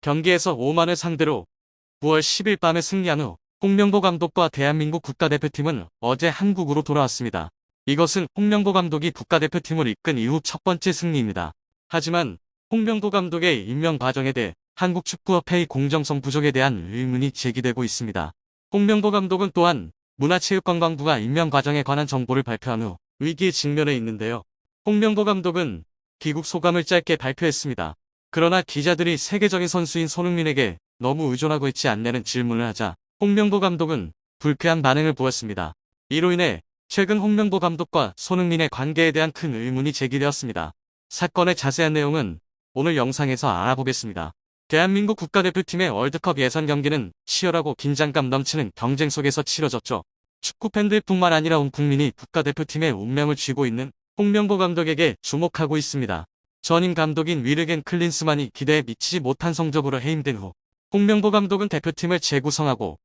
경기에서 오만을 상대로 9월 10일 밤에 승리한 후 홍명보 감독과 대한민국 국가대표팀은 어제 한국으로 돌아왔습니다. 이것은 홍명보 감독이 국가대표팀을 이끈 이후 첫 번째 승리입니다. 하지만 홍명보 감독의 임명 과정에 대해 한국축구협회의 공정성 부족에 대한 의문이 제기되고 있습니다. 홍명보 감독은 또한 문화체육관광부가 임명 과정에 관한 정보를 발표한 후 위기에 직면해 있는데요. 홍명보 감독은 귀국 소감을 짧게 발표했습니다. 그러나 기자들이 세계적인 선수인 손흥민에게 너무 의존하고 있지 않냐는 질문을 하자 홍명보 감독은 불쾌한 반응을 보였습니다. 이로 인해 최근 홍명보 감독과 손흥민의 관계에 대한 큰 의문이 제기되었습니다. 사건의 자세한 내용은 오늘 영상에서 알아보겠습니다. 대한민국 국가대표팀의 월드컵 예선 경기는 치열하고 긴장감 넘치는 경쟁 속에서 치러졌죠. 축구 팬들뿐만 아니라 온 국민이 국가대표팀의 운명을 쥐고 있는 홍명보 감독에게 주목하고 있습니다. 전임 감독인 위르겐 클린스만이 기대에 미치지 못한 성적으로 해임된 후 홍명보 감독은 대표팀을 재구성하고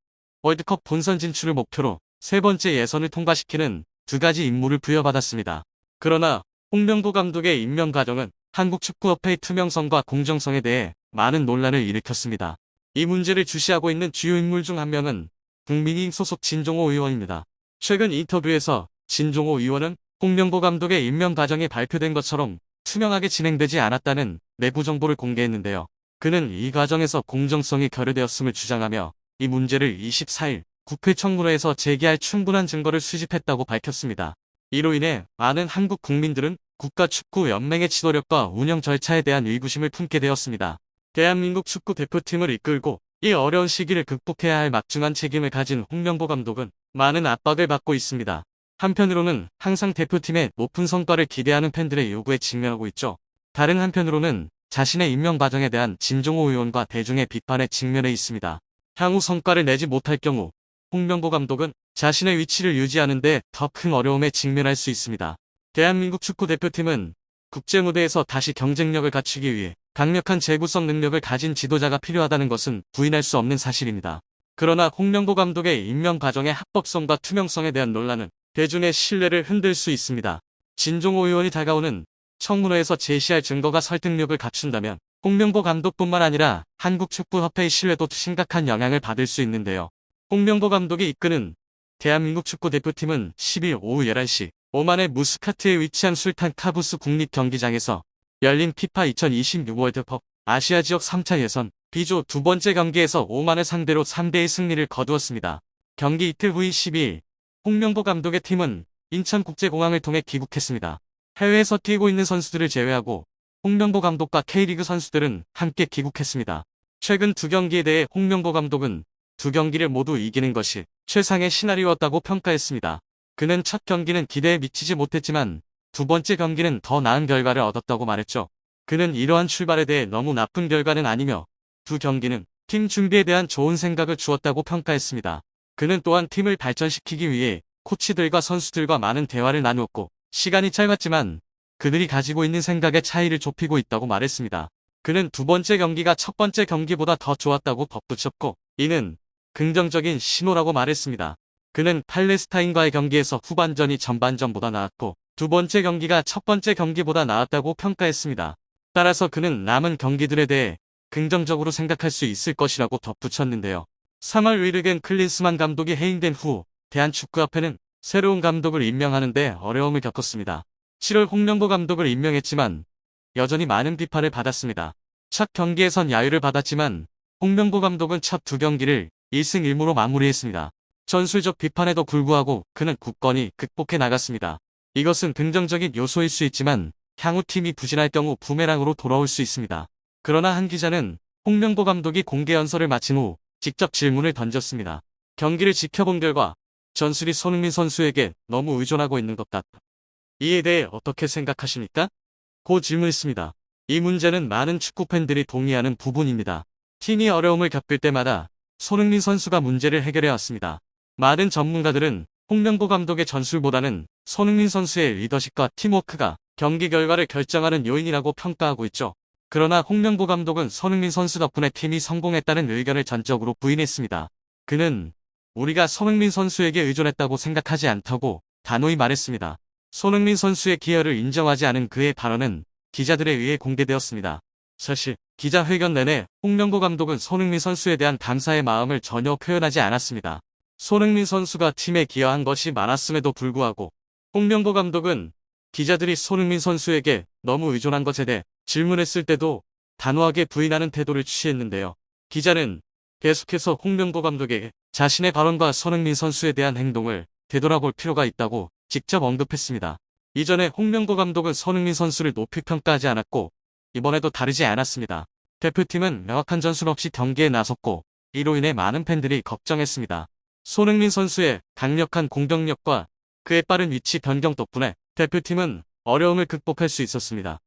월드컵 본선 진출을 목표로 세 번째 예선을 통과시키는 두 가지 임무를 부여받았습니다. 그러나 홍명보 감독의 임명 과정은 한국축구협회의 투명성과 공정성에 대해 많은 논란을 일으켰습니다. 이 문제를 주시하고 있는 주요 인물 중 한 명은 국민의힘 소속 진종호 의원입니다. 최근 인터뷰에서 진종호 의원은 홍명보 감독의 임명 과정이 발표된 것처럼 투명하게 진행되지 않았다는 내부 정보를 공개했는데요. 그는 이 과정에서 공정성이 결여되었음을 주장하며 이 문제를 24일 국회 청문회에서 제기할 충분한 증거를 수집했다고 밝혔습니다. 이로 인해 많은 한국 국민들은 국가축구연맹의 지도력과 운영 절차에 대한 의구심을 품게 되었습니다. 대한민국 축구대표팀을 이끌고 이 어려운 시기를 극복해야 할 막중한 책임을 가진 홍명보 감독은 많은 압박을 받고 있습니다. 한편으로는 항상 대표팀의 높은 성과를 기대하는 팬들의 요구에 직면하고 있죠. 다른 한편으로는 자신의 임명 과정에 대한 진종호 의원과 대중의 비판에 직면해 있습니다. 향후 성과를 내지 못할 경우 홍명보 감독은 자신의 위치를 유지하는 데 더 큰 어려움에 직면할 수 있습니다. 대한민국 축구대표팀은 국제무대에서 다시 경쟁력을 갖추기 위해 강력한 재구성 능력을 가진 지도자가 필요하다는 것은 부인할 수 없는 사실입니다. 그러나 홍명보 감독의 임명 과정의 합법성과 투명성에 대한 논란은 대중의 신뢰를 흔들 수 있습니다. 진종호 의원이 다가오는 청문회에서 제시할 증거가 설득력을 갖춘다면 홍명보 감독뿐만 아니라 한국축구협회의 신뢰도 심각한 영향을 받을 수 있는데요. 홍명보 감독이 이끄는 대한민국 축구대표팀은 10일 오후 11시 오만의 무스카트에 위치한 술탄 카부스 국립경기장에서 열린 피파 2026 월드컵 아시아 지역 3차 예선 B조 두 번째 경기에서 오만을 상대로 3대1 승리를 거두었습니다. 경기 이틀 후인 12일 홍명보 감독의 팀은 인천국제공항을 통해 귀국했습니다. 해외에서 뛰고 있는 선수들을 제외하고 홍명보 감독과 K리그 선수들은 함께 귀국했습니다. 최근 두 경기에 대해 홍명보 감독은 두 경기를 모두 이기는 것이 최상의 시나리오였다고 평가했습니다. 그는 첫 경기는 기대에 미치지 못했지만 두 번째 경기는 더 나은 결과를 얻었다고 말했죠. 그는 이러한 출발에 대해 너무 나쁜 결과는 아니며 두 경기는 팀 준비에 대한 좋은 생각을 주었다고 평가했습니다. 그는 또한 팀을 발전시키기 위해 코치들과 선수들과 많은 대화를 나누었고 시간이 짧았지만 그들이 가지고 있는 생각의 차이를 좁히고 있다고 말했습니다. 그는 두 번째 경기가 첫 번째 경기보다 더 좋았다고 덧붙였고 이는 긍정적인 신호라고 말했습니다. 그는 팔레스타인과의 경기에서 후반전이 전반전보다 나았고 두 번째 경기가 첫 번째 경기보다 나았다고 평가했습니다. 따라서 그는 남은 경기들에 대해 긍정적으로 생각할 수 있을 것이라고 덧붙였는데요. 3월 위르겐 클린스만 감독이 해임된 후 대한축구협회는 새로운 감독을 임명하는 데 어려움을 겪었습니다. 7월 홍명보 감독을 임명했지만 여전히 많은 비판을 받았습니다. 첫 경기에선 야유를 받았지만 홍명보 감독은 첫 두 경기를 1승 1무로 마무리했습니다. 전술적 비판에도 불구하고 그는 굳건히 극복해 나갔습니다. 이것은 긍정적인 요소일 수 있지만 향후 팀이 부진할 경우 부메랑으로 돌아올 수 있습니다. 그러나 한 기자는 홍명보 감독이 공개 연설을 마친 후 직접 질문을 던졌습니다. 경기를 지켜본 결과 전술이 손흥민 선수에게 너무 의존하고 있는 것 같다. 이에 대해 어떻게 생각하십니까? 고 질문했습니다. 이 문제는 많은 축구팬들이 동의하는 부분입니다. 팀이 어려움을 겪을 때마다 손흥민 선수가 문제를 해결해 왔습니다. 많은 전문가들은 홍명보 감독의 전술보다는 손흥민 선수의 리더십과 팀워크가 경기 결과를 결정하는 요인이라고 평가하고 있죠. 그러나 홍명보 감독은 손흥민 선수 덕분에 팀이 성공했다는 의견을 전적으로 부인했습니다. 그는 우리가 손흥민 선수에게 의존했다고 생각하지 않다고 단호히 말했습니다. 손흥민 선수의 기여를 인정하지 않은 그의 발언은 기자들에 의해 공개되었습니다. 사실 기자회견 내내 홍명보 감독은 손흥민 선수에 대한 감사의 마음을 전혀 표현하지 않았습니다. 손흥민 선수가 팀에 기여한 것이 많았음에도 불구하고 홍명보 감독은 기자들이 손흥민 선수에게 너무 의존한 것에 대해 질문했을 때도 단호하게 부인하는 태도를 취했는데요. 기자는 계속해서 홍명보 감독에게 자신의 발언과 손흥민 선수에 대한 행동을 되돌아볼 필요가 있다고 직접 언급했습니다. 이전에 홍명보 감독은 손흥민 선수를 높이 평가하지 않았고 이번에도 다르지 않았습니다. 대표팀은 명확한 전술 없이 경기에 나섰고 이로 인해 많은 팬들이 걱정했습니다. 손흥민 선수의 강력한 공격력과 그의 빠른 위치 변경 덕분에 대표팀은 어려움을 극복할 수 있었습니다.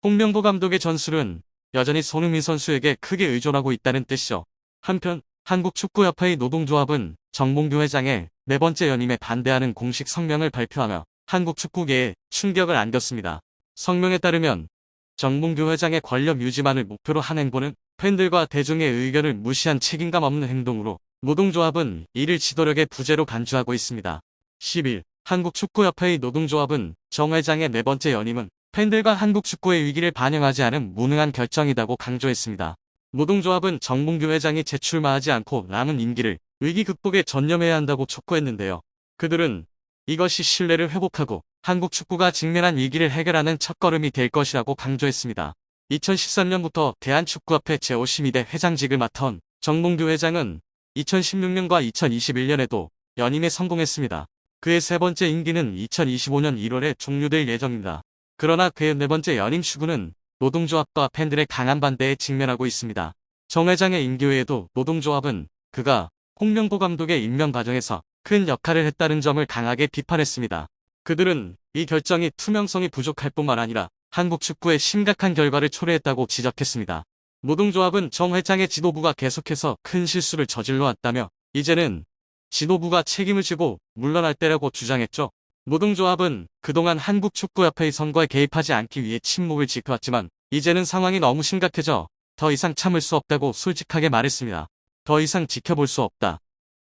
홍명보 감독의 전술은 여전히 손흥민 선수에게 크게 의존하고 있다는 뜻이죠. 한편 한국축구협회의 노동조합은 정몽규 회장의 네 번째 연임에 반대하는 공식 성명을 발표하며 한국 축구계에 충격을 안겼습니다. 성명에 따르면 정몽규 회장의 권력 유지만을 목표로 한 행보는 팬들과 대중의 의견을 무시한 책임감 없는 행동으로 노동조합은 이를 지도력의 부재로 간주하고 있습니다. 10일 한국축구협회의 노동조합은 정 회장의 네 번째 연임은 팬들과 한국 축구의 위기를 반영하지 않은 무능한 결정이라고 강조했습니다. 노동조합은 정몽규 회장이 재출마하지 않고 남은 임기를 위기 극복에 전념해야 한다고 촉구했는데요. 그들은 이것이 신뢰를 회복하고 한국 축구가 직면한 위기를 해결하는 첫걸음이 될 것이라고 강조했습니다. 2013년부터 대한축구협회 제52대 회장직을 맡은 정몽규 회장은 2016년과 2021년에도 연임에 성공했습니다. 그의 세 번째 임기는 2025년 1월에 종료될 예정입니다. 그러나 그의 네 번째 연임 추구는 노동조합과 팬들의 강한 반대에 직면하고 있습니다. 정 회장의 임기 외에도 노동조합은 그가 홍명보 감독의 임명 과정에서 큰 역할을 했다는 점을 강하게 비판했습니다. 그들은 이 결정이 투명성이 부족할 뿐만 아니라 한국 축구에 심각한 결과를 초래했다고 지적했습니다. 노동조합은 정 회장의 지도부가 계속해서 큰 실수를 저질러 왔다며 이제는 지도부가 책임을 지고 물러날 때라고 주장했죠. 노동조합은 그동안 한국축구협회의 선거에 개입하지 않기 위해 침묵을 지켜왔지만 이제는 상황이 너무 심각해져 더 이상 참을 수 없다고 솔직하게 말했습니다. 더 이상 지켜볼 수 없다.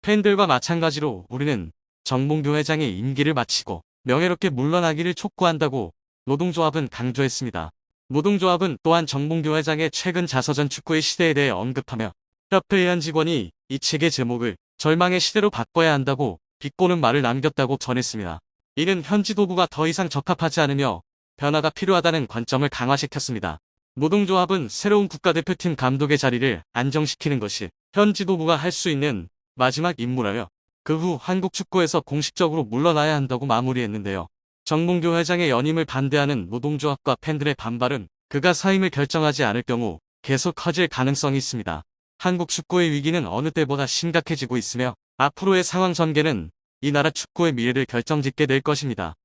팬들과 마찬가지로 우리는 정몽규 회장의 임기를 마치고 명예롭게 물러나기를 촉구한다고 노동조합은 강조했습니다. 노동조합은 또한 정몽규 회장의 최근 자서전 축구의 시대에 대해 언급하며 협회의 한 직원이 이 책의 제목을 절망의 시대로 바꿔야 한다고 비꼬는 말을 남겼다고 전했습니다. 이는 현 지도부가 더 이상 적합하지 않으며 변화가 필요하다는 관점을 강화시켰습니다. 노동조합은 새로운 국가대표팀 감독의 자리를 안정시키는 것이 현 지도부가 할 수 있는 마지막 임무라며 그 후 한국 축구에서 공식적으로 물러나야 한다고 마무리했는데요. 정몽규 회장의 연임을 반대하는 노동조합과 팬들의 반발은 그가 사임을 결정하지 않을 경우 계속 커질 가능성이 있습니다. 한국 축구의 위기는 어느 때보다 심각해지고 있으며 앞으로의 상황 전개는 이 나라 축구의 미래를 결정짓게 될 것입니다.